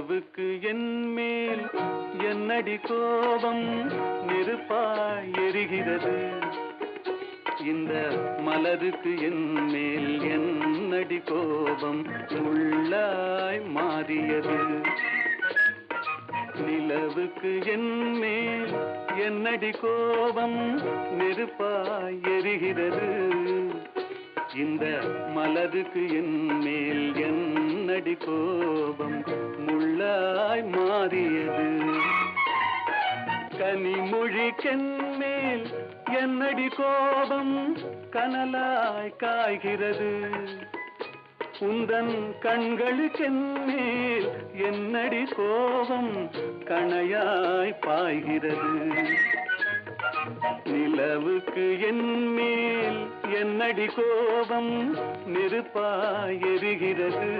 நிலவுக்கு என்மேல் என்னடி கோபம் நெருப்பாய் எரிகிறது. இந்த மலருக்கு என்மேல் என்னடி கோபம் முள்ளாய் மாறியது. நிலவுக்கு என்மேல் என்னடி கோபம் நெருப்பாய் எரிகிறது. இந்த மலருக்கு என்மேல் என்னடி கோபம் முள்ளாய் மாறியது. கனிமொழிக்கென்மேல் என்னடி கோபம் கனலாய் காய்கிறது. உந்தன் கண்களுக்கென்மேல் என்னடி கோபம் கணையாய் பாய்கிறது. நிலவுக்கு என்மேல் என்னடி கோபம் நெருப்பாய் எரிகிறது.